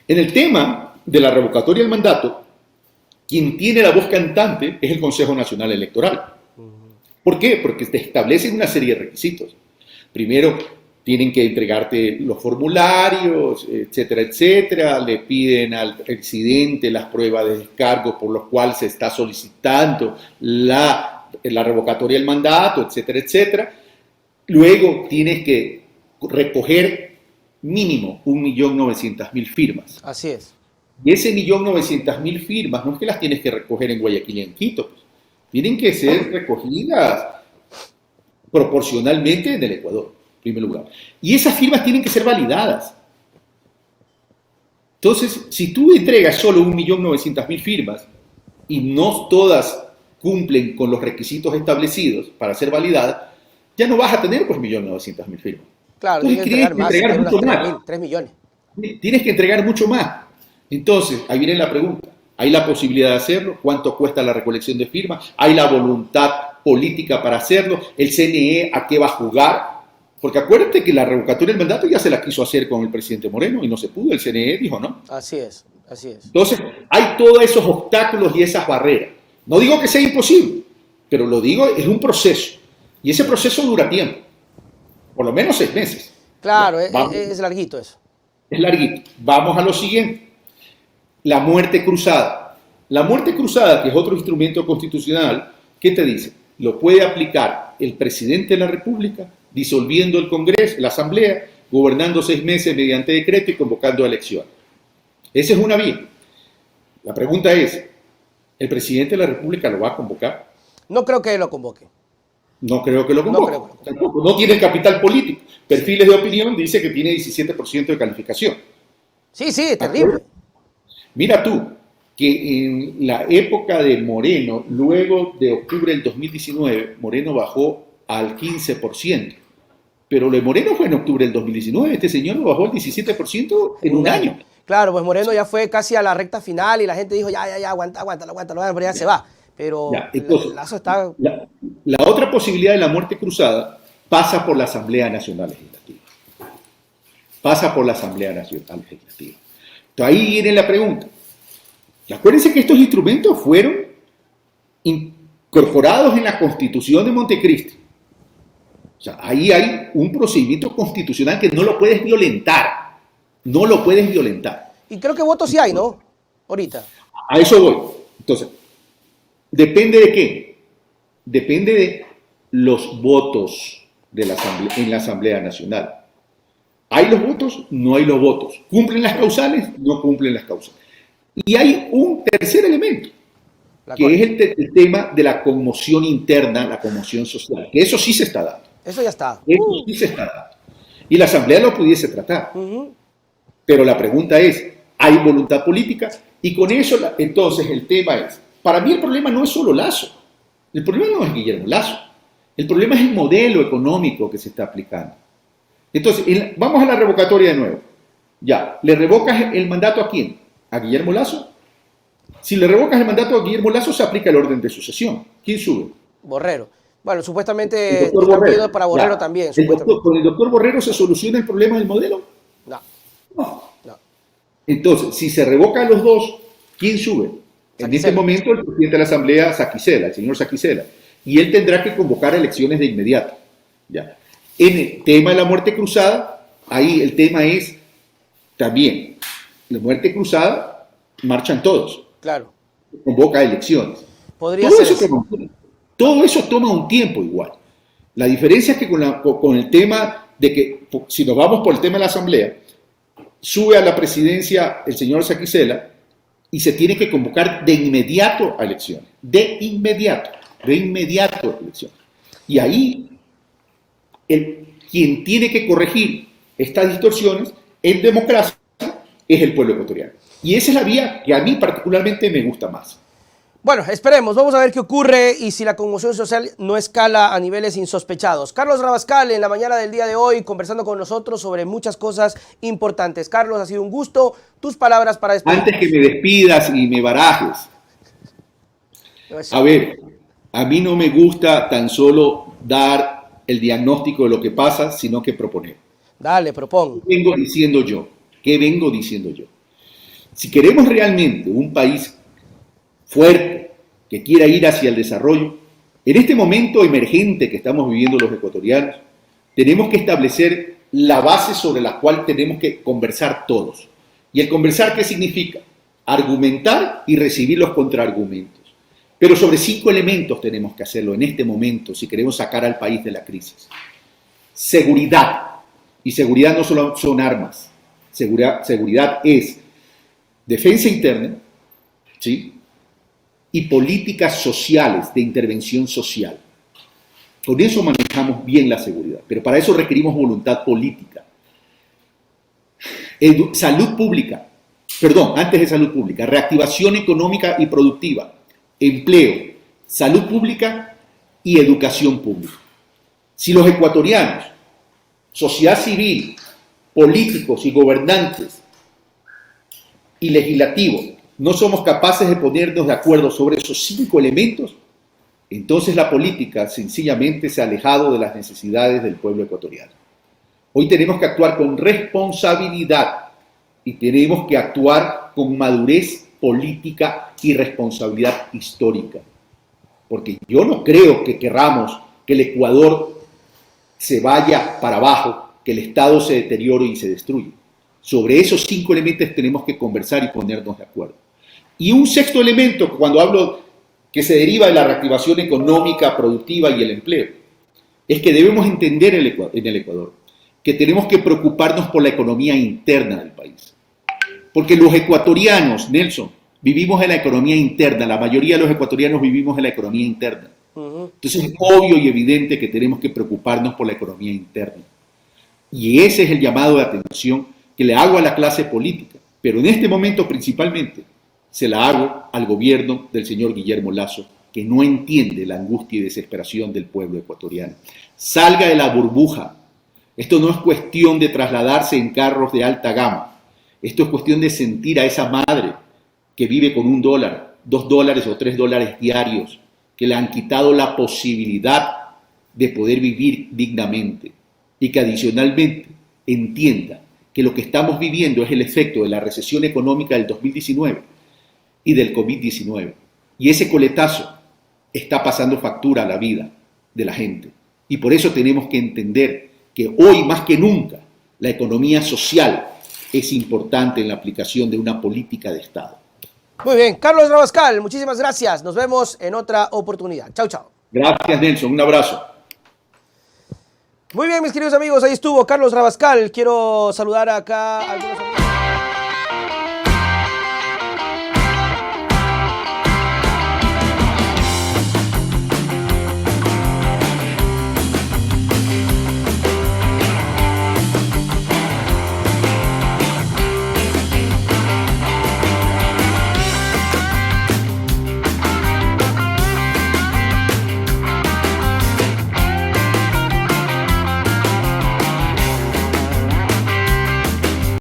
En el tema de la revocatoria del mandato, quien tiene la voz cantante es el Consejo Nacional Electoral. ¿Por qué? Porque te establecen una serie de requisitos. Primero, tienen que entregarte los formularios, etcétera, etcétera. Le piden al presidente las pruebas de descargo por los cuales se está solicitando la revocatoria del mandato, etcétera, etcétera. Luego tienes que recoger mínimo 1.900.000 firmas. Así es. Y ese 1.900.000 firmas no es que las tienes que recoger en Guayaquil y en Quito, pues. Tienen que ser recogidas proporcionalmente en el Ecuador, en primer lugar. Y esas firmas tienen que ser validadas. Entonces, si tú entregas solo 1.900.000 firmas y no todas cumplen con los requisitos establecidos para ser validadas, ya no vas a tener pues 1.900.000 firmas. Claro, Entonces, tienes que entregar unas mucho más. 3 millones. Tienes que entregar mucho más. Entonces, ahí viene la pregunta. ¿Hay la posibilidad de hacerlo? ¿Cuánto cuesta la recolección de firmas? ¿Hay la voluntad política para hacerlo? ¿El CNE a qué va a jugar? Porque acuérdate que la revocatoria del mandato ya se la quiso hacer con el presidente Moreno y no se pudo. El CNE dijo no. Así es, así es. Entonces, hay todos esos obstáculos y esas barreras. No digo que sea imposible, pero lo digo, es un proceso. Y ese proceso dura tiempo. Por lo menos 6 meses. Claro, Vamos. es larguito eso. Es larguito. Vamos a lo siguiente. La muerte cruzada. La muerte cruzada, que es otro instrumento constitucional, ¿qué te dice? Lo puede aplicar el presidente de la República, disolviendo el Congreso, la Asamblea, gobernando 6 meses mediante decreto y convocando elecciones. Esa es una vía. La pregunta es, ¿el presidente de la República lo va a convocar? No creo que lo convoque. No creo que lo convoque. No creo que lo convoque. Tampoco. No tiene capital político. Perfiles de opinión dice que tiene 17% de calificación. Sí, terrible. Mira tú, que en la época de Moreno, luego de octubre del 2019, Moreno bajó al 15%. Pero lo de Moreno fue en octubre del 2019. Este señor lo bajó al 17% en un año. Claro, pues Moreno ya fue casi a la recta final y la gente dijo, ya, aguanta, pero ya se va. Pero Ya, entonces, Lazo está... la otra posibilidad de la muerte cruzada pasa por la Asamblea Nacional Legislativa. Pasa por la Asamblea Nacional Legislativa. Entonces ahí viene la pregunta. Y acuérdense que estos instrumentos fueron incorporados en la Constitución de Montecristi. O sea, ahí hay un procedimiento constitucional que no lo puedes violentar. No lo puedes violentar. Y creo que votos sí hay, ¿no? Ahorita. A eso voy. Entonces, ¿depende de qué? Depende de los votos de en la Asamblea Nacional. ¿Hay los votos? No hay los votos. ¿Cumplen las causales? No cumplen las causales. Y hay un tercer elemento, que es el tema de la conmoción interna, la conmoción social, que eso sí se está dando. Eso ya está. Eso sí se está dando. Y la Asamblea lo pudiese tratar. Pero la pregunta es, ¿hay voluntad política? Y con eso, entonces, el tema es, para mí el problema no es solo Lazo. El problema no es Guillermo Lazo. El problema es el modelo económico que se está aplicando. Entonces, vamos a la revocatoria de nuevo. Ya, ¿le revocas el mandato a quién? ¿A Guillermo Lazo? Si le revocas el mandato a Guillermo Lazo, se aplica el orden de sucesión. ¿Quién sube? Borrero. Bueno, supuestamente El doctor Borrero. para Borrero Ya. también. ¿Con el doctor Borrero se soluciona el problema del modelo? No. No. Entonces, si se revoca a los dos, ¿quién sube? En este momento, el presidente de la Asamblea, Saquicela, el señor Saquicela. Y él tendrá que convocar elecciones de inmediato. ¿Ya? En el tema de la muerte cruzada, ahí el tema es también, la muerte cruzada, marchan todos. Claro. Convoca elecciones. Podría todo, ser eso toma un tiempo. Todo eso toma un tiempo igual. La diferencia es que con el tema de que, si nos vamos por el tema de la Asamblea, sube a la presidencia el señor Saquicela y se tiene que convocar de inmediato a elecciones. De inmediato a elecciones. Y ahí, quien tiene que corregir estas distorsiones en democracia es el pueblo ecuatoriano. Y esa es la vía que a mí particularmente me gusta más. Bueno, esperemos, vamos a ver qué ocurre y si la conmoción social no escala a niveles insospechados. Carlos Rabascal, en la mañana del día de hoy, conversando con nosotros sobre muchas cosas importantes. Carlos, ha sido un gusto. Tus palabras para despedir. Antes que me despidas y me barajes. A ver, a mí no me gusta tan solo dar el diagnóstico de lo que pasa, sino que proponer. Dale, propón. ¿Qué vengo diciendo yo? Si queremos realmente un país fuerte que quiera ir hacia el desarrollo, en este momento emergente que estamos viviendo los ecuatorianos, tenemos que establecer la base sobre la cual tenemos que conversar todos. ¿Y el conversar qué significa? Argumentar y recibir los contraargumentos. Pero sobre 5 elementos tenemos que hacerlo en este momento si queremos sacar al país de la crisis. Seguridad. Y seguridad no solo son armas. Seguridad es defensa interna, ¿sí? Y políticas sociales de intervención social. Con eso manejamos bien la seguridad, pero para eso requerimos voluntad política. Salud pública, antes de salud pública, reactivación económica y productiva, empleo, salud pública y educación pública. Si los ecuatorianos, sociedad civil, políticos y gobernantes y legislativos no somos capaces de ponernos de acuerdo sobre esos 5 elementos, entonces la política sencillamente se ha alejado de las necesidades del pueblo ecuatoriano. Hoy tenemos que actuar con responsabilidad y tenemos que actuar con madurez política y responsabilidad histórica. Porque yo no creo que querramos que el Ecuador se vaya para abajo, que el Estado se deteriore y se destruya. Sobre esos 5 elementos tenemos que conversar y ponernos de acuerdo. Y un 6º elemento, cuando hablo que se deriva de la reactivación económica, productiva y el empleo, es que debemos entender en el Ecuador que tenemos que preocuparnos por la economía interna del país. Porque los ecuatorianos, Nelson, vivimos en la economía interna, la mayoría de los ecuatorianos vivimos en la economía interna. Entonces es obvio y evidente que tenemos que preocuparnos por la economía interna. Y ese es el llamado de atención que le hago a la clase política, pero en este momento principalmente se la hago al gobierno del señor Guillermo Lasso, que no entiende la angustia y desesperación del pueblo ecuatoriano. Salga de la burbuja. Esto no es cuestión de trasladarse en carros de alta gama. Esto es cuestión de sentir a esa madre que vive con $1, $2 o $3 diarios, que le han quitado la posibilidad de poder vivir dignamente y que adicionalmente entienda que lo que estamos viviendo es el efecto de la recesión económica del 2019 y del COVID-19. Y ese coletazo está pasando factura a la vida de la gente. Y por eso tenemos que entender que hoy más que nunca la economía social es importante en la aplicación de una política de Estado. Muy bien, Carlos Rabascal, muchísimas gracias. Nos vemos en otra oportunidad. Chau, chau. Gracias, Nelson. Un abrazo. Muy bien, mis queridos amigos, ahí estuvo Carlos Rabascal. Quiero saludar acá a algunos amigos.